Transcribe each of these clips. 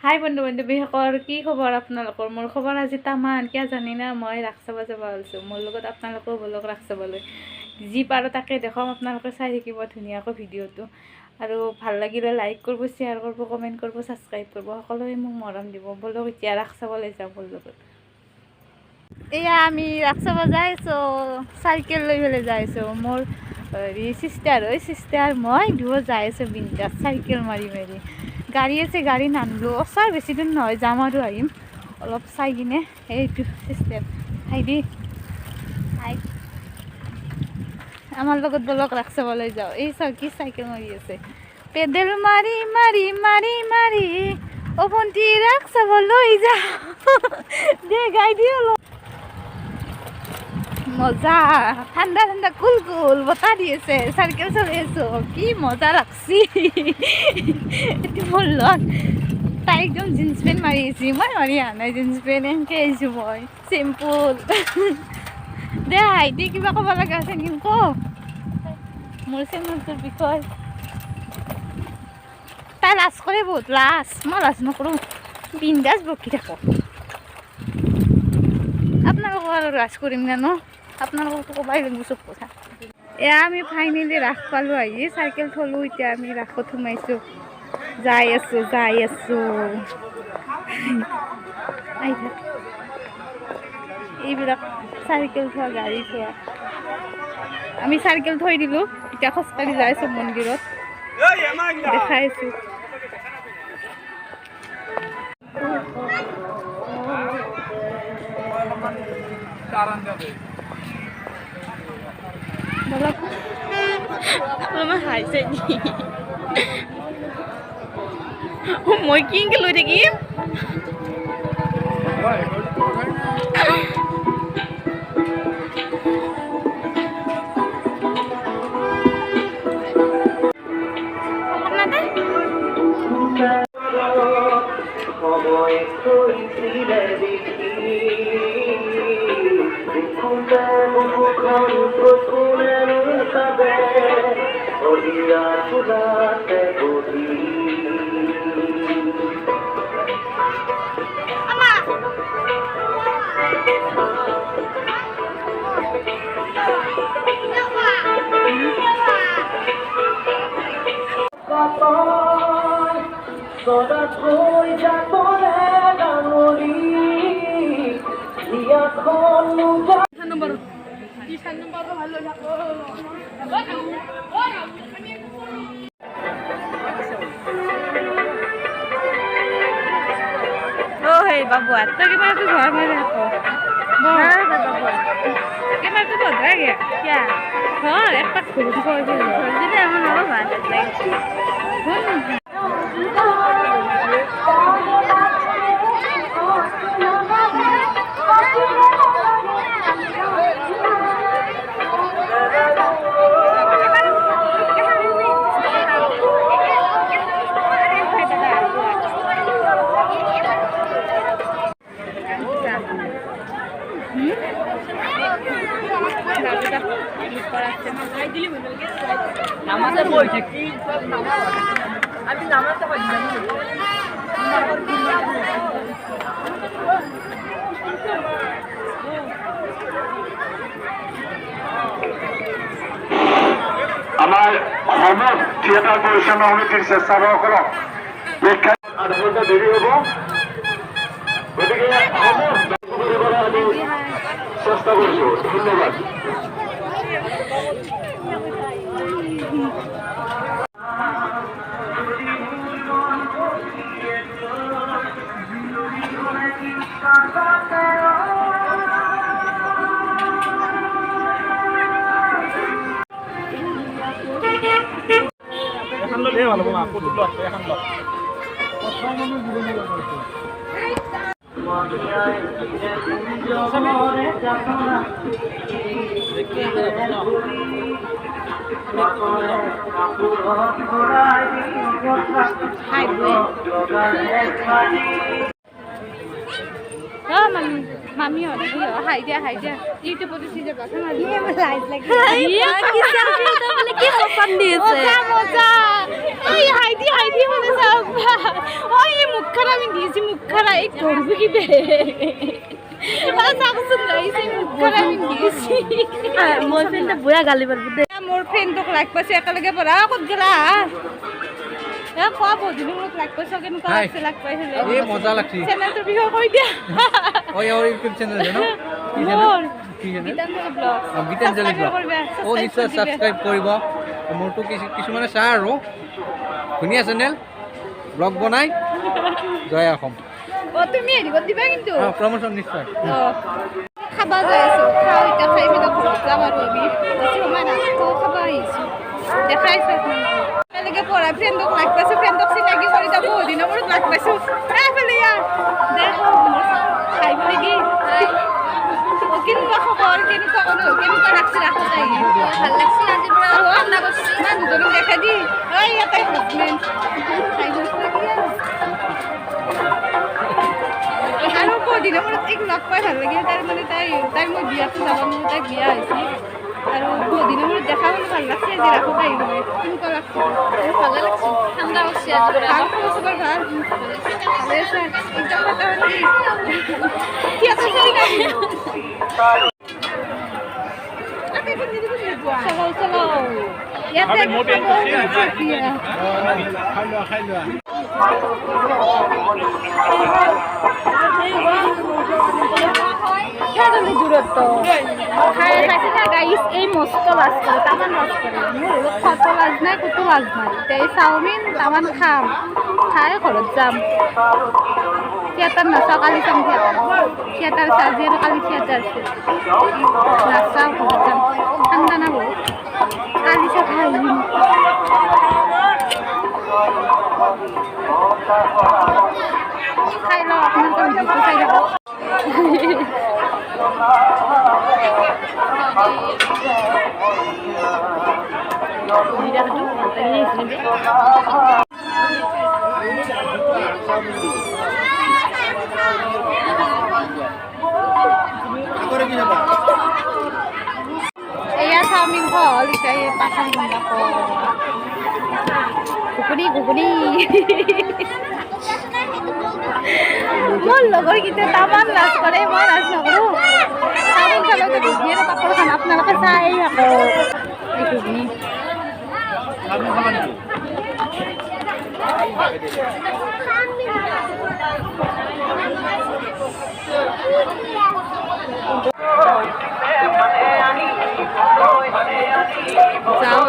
হাই বন্ধু বান্ধৱীসকল, কি খবৰ আপোনালোকৰ? মোৰ খবৰ আজি তামান কিয় জানি না, মই ৰাস চাব যাব ওলাইছোঁ। মোৰ লগত আপোনালোকেও বলক ৰাস চাবলৈ। যি পাৰোঁ তাকে দেখাম, আপোনালোকে চাই থাকিব ধুনীয়াকৈ ভিডিঅ'টো। আৰু ভাল লাগিলে লাইক কৰিব, শ্বেয়াৰ কৰিব, কমেণ্ট কৰিব, ছাবস্ক্ৰাইব কৰিব। সকলোৱে মোক মৰম দিব। বলক এতিয়া ৰাস চাবলৈ যাওঁ মোৰ লগত। এয়া আমি ৰাস চাব যাই আছোঁ, চাইকেল লৈ পেলাই যাই আছোঁ। মোৰ হেৰি চিষ্টাৰ মই দুয়ো যাই আছোঁ বিন্দাছ চাইকেল মাৰি মাৰি। গাড়ী আছে, গাড়ী নানিলোঁ। ওচৰ বেছি দূৰ নহয়, যাম আৰু আহিম অলপ চাই কিনে। এইটো চিষ্টেম হাইদি হাই, আমাৰ লগত বলক ৰাস চাবলৈ যাওঁ। এই কি চাইকেল মাৰি আছে, পেডেল মাৰি মাৰি মাৰি মাৰি অ ভণ্টি ৰাস চাবলৈ যাওঁ দে গাই দি অলপ মজা। ঠাণ্ডা ঠাণ্ডা কুল কুল বতাহ দি আছে, চাইকেল চলাই আছোঁ, কি মজা লাগছি এইটো মোৰ লগ। তাই একদম জিন্স পেণ্ট মাৰি আহিছে, মই মাৰি অহা নাই জিন্স পেণ্ট, এনেকৈ আহিছোঁ মই চিম্পুল দে হাইদি কিবা ক'ব লগা আছে নেকি ক মোৰ চেনেলটোৰ বিষয়। তাই লাজ কৰে বহুত, লাজ। মই লাজ নকৰোঁ, বিন্দাছ বকি থাকোঁ। আপোনালোকক আৰু লাজ কৰিম নে ন? আপোনালোককতো ক'বাই লাগিব চব কথা। এয়া আমি ফাইনেলি ৰাস পালোঁ আহি, চাইকেল থলোঁ। এতিয়া আমি ৰাসত সোমাইছোঁ, যাই আছোঁ আহি থাক। এইবিলাক চাইকেল থোৱা, গাড়ী থোৱা। আমি চাইকেল থৈ দিলোঁ, এতিয়া খোজকাঢ়ি যাই আছোঁ মন্দিৰত, দেখাই আছোঁ। মই কি লৈ থাকিম बाबू आता के बाद तो घर में रखो के बाद तो रह गया क्या हाँ एक तक खुद को दे दे हम ना बात है নামাতে বলছে কি সব আমি নামাতে পারি না। আমার হোম থিয়েটার পরিচালনা সমিতির স্বেচ্ছাসেৱকসকলক আধা ঘণ্টা দেৰি হ'ব, গতিকে আমি চেষ্টা কৰিছোঁ। ধন্যবাদ। ভালো মামি মামি হাই দিয়া ইউটিউবত উঠি যাবা লাইট লাগি মজা এই হাই দি মানে চাওক এই মুখখন আমি দিছি মুখখন এই করবো কি বে মোৰ ফ্ৰেণ্ডে বুঢ়া গালি পাৰিব দে মোৰ ফ্ৰেণ্ডক লাইক পাইছে একেলগে পঢ়া ক'ত গেলা খোৱা বহুদিনৰ মূৰত লাইক পাইছ কেনেকুৱা লাগছে লাইক পাইছিলে এই মজা লাগছি চেনেলটোৰ বিষয়ে কৈ দিয়া ওই ওৰ ইউটিউব চ্যানেল জানো কি মোৰ channel Gitanjali blog Gitanjali blog ও নিশ্চয় সাবস্ক্ৰাইব কৰিব মোৰটো কিছুমানে চাই আৰু ধুনীয়া চেনেল ব্লগ বনাই জয় অসম তুমি হেৰি কৰি দিবা কিন্তু প্ৰমোশন নিশ্চয় খাবা যাই আছো খাওঁ এতিয়া খাই পেলাই ঘৰত যাম আৰু আমি বেছি সময় নাথাকোঁ খাব আহিছোঁ দেখাইছোঁ একেলগে পঢ়া ফ্ৰেণ্ডক লাগ পাইছোঁ ফ্ৰেণ্ডক চিনাকি কৰি যাব বহুদিনৰ মূৰত লাগ পাইছোঁ এইফালে খাই বুলি কি কেনেকুৱা খবৰ কেনেকুৱা কেনেকুৱা ৰাখছি ৰাখত আহি ভাল লাগছি আজিৰ পৰা ঠাণ্ডা কৰিছে ইমান দুজনক দেখা দি ঐ ইয়াতে হাজবেণ্ড খাই আৰু বহুদিনৰ মূৰত তাইক লগ পাই ভাল লাগিল তাৰ মানে তাইৰ মই বিয়াটো যাব মোৰ তাইৰ বিয়া হৈছে আৰু বহুদিনৰ মূৰত দেখা মানে ভাল লাগছে আজি ৰাখত আহি মানে কেনেকুৱা লাগছে ভালে লাগছে ঠাণ্ডা কৰিছে আজি ভাল খবৰ চবৰ ভাল ভালে আছে একদম কথা পাতি কি আছে চলো ইয়াতে খাই লোৱা দূরত্ব খাইছে না গাইস এই মস্ত লাজ করে তামান লাজ করে মোর কত লাজ নাই কত লাজ নাই এই চাউমিন তামান খাম খাই ঘৰত যাম থিয়েটাৰ নাচা কালি চাম থিয়েটাৰ চাজি আৰু কালি থিয়েটাৰ আছে নাচা ঘৰত যাম ঠাণ্ডা না বহুত কালি চা খাই খাই লওঁ আপোনালোকে ভিডিঅ'টো চাই থাকক এয়া চাওমিন কল এতিয়া পাঠান বন্ধা কল ঘুগুনি মোৰ লগৰকেইটা তামান লাজ কৰে মই লাজ নকৰোঁ চাওমিন খালে ঘুগুনি আৰু পাপৰ খান আপোনালোকে চাই আকৌ এই ঘুগুনি যাওঁ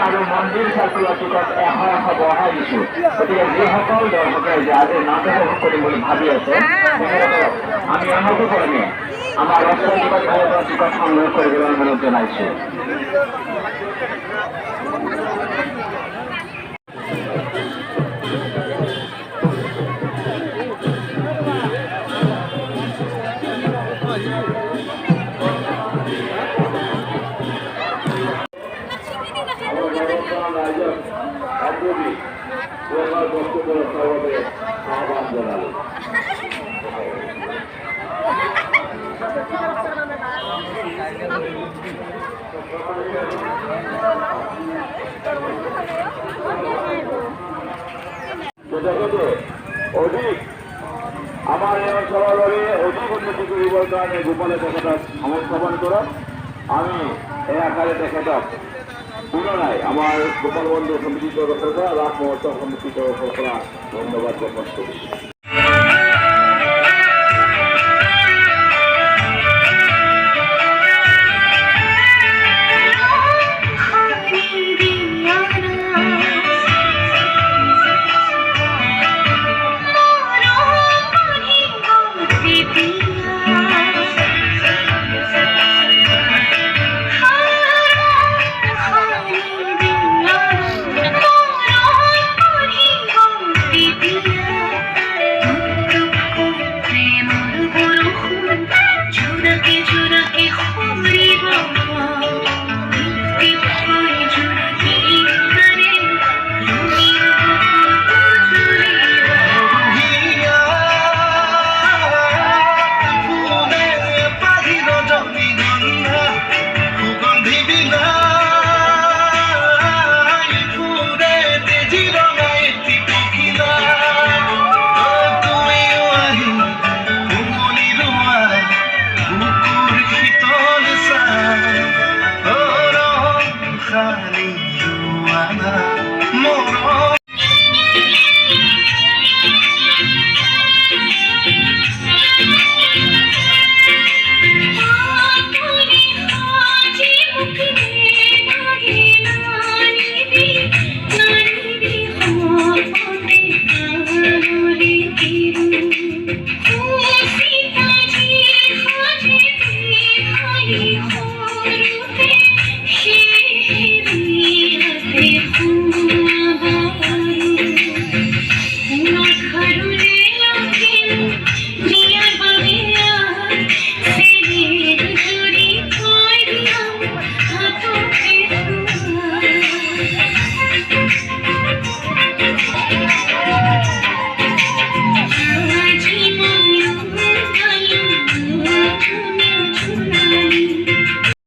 আৰু মন্দিৰ ছাত্ৰীবাসীকক এশ বঢ়াই দিছোঁ গতিকে যিসকল দৰ্শকে আজি নাম কৰিম বুলি ভাবি আছে আমি অনুৰোধ কৰিমে আমাৰ ৰাষ্ট্ৰীয় টিকট সংগ্ৰহ কৰিবলৈ অনুৰোধ জনাইছোঁ অধিক আমাৰ এই অঞ্চলৰে অধিক উন্নতি কৰিবৰ কাৰণে গোপালে তেখেতক সংস্থাপন কৰক আমি এই আশাৰে তেখেতক পুনৰাই আমাৰ গোপাল বন্ধু সমিতিৰ তৰফৰ পৰা ৰাস মহোৎসৱ সমিতিৰ তৰফৰ পৰা ধন্যবাদ জ্ঞাপন কৰিছোঁ